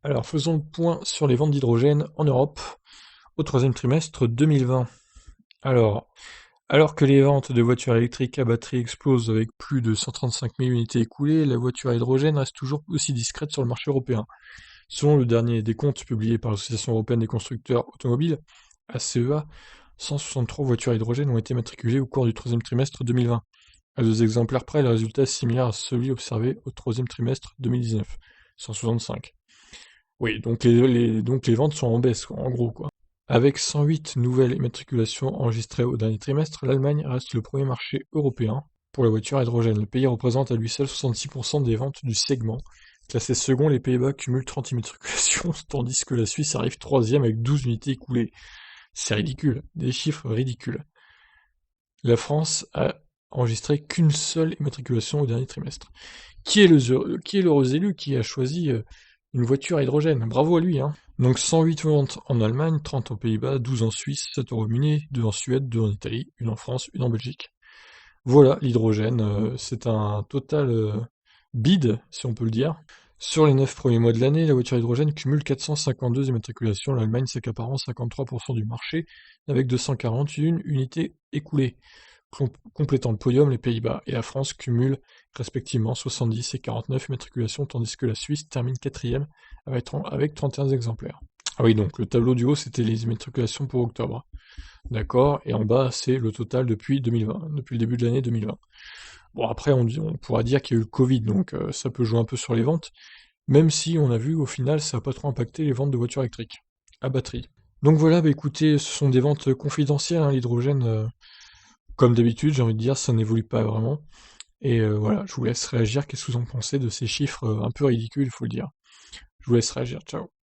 Alors, faisons le point sur les ventes d'hydrogène en Europe au troisième trimestre 2020. Alors, alors que les ventes de voitures électriques à batterie explosent avec plus de 135 000 unités écoulées, la voiture à hydrogène reste toujours aussi discrète sur le marché européen. Selon le dernier décompte publié par l'Association européenne des constructeurs automobiles, ACEA, 163 voitures à hydrogène ont été matriculées au cours du troisième trimestre 2020. À 2 exemplaires près, le résultat est similaire à celui observé au troisième trimestre 2019, 165. Oui, donc les ventes sont en baisse, quoi, en gros, quoi. Avec 108 nouvelles immatriculations enregistrées au dernier trimestre, l'Allemagne reste le premier marché européen pour la voiture à hydrogène. Le pays représente à lui seul 66% des ventes du segment. Classé second, les Pays-Bas cumulent 30 immatriculations, tandis que la Suisse arrive troisième avec 12 unités écoulées. C'est ridicule, des chiffres ridicules. La France a enregistré qu'une seule immatriculation au dernier trimestre. Qui est l'heureux élu qui a choisi une voiture à hydrogène? Bravo à lui, hein. Donc 108 ventes en Allemagne, 30 aux Pays-Bas, 12 en Suisse, 7 au Royaume-Uni, 2 en Suède, 2 en Italie, une en France, une en Belgique. Voilà, l'hydrogène, c'est un total bide, si on peut le dire. Sur les 9 premiers mois de l'année, la voiture à hydrogène cumule 452 immatriculations, l'Allemagne s'accaparant 53% du marché, avec 241 unités écoulées. Complétant le podium, les Pays-Bas et la France cumulent respectivement 70 et 49 immatriculations, tandis que la Suisse termine quatrième avec 31 exemplaires. Ah oui, donc le tableau du haut, c'était les immatriculations pour octobre. D'accord, et en bas, c'est le total depuis 2020, depuis le début de l'année 2020. Bon, après, on pourra dire qu'il y a eu le Covid, donc ça peut jouer un peu sur les ventes, même si on a vu au final, ça n'a pas trop impacté les ventes de voitures électriques à batterie. Donc voilà, bah écoutez, ce sont des ventes confidentielles, hein, l'hydrogène, comme d'habitude, j'ai envie de dire, ça n'évolue pas vraiment. Et voilà, je vous laisse réagir, qu'est-ce que vous en pensez de ces chiffres un peu ridicules, il faut le dire. Je vous laisse réagir, ciao.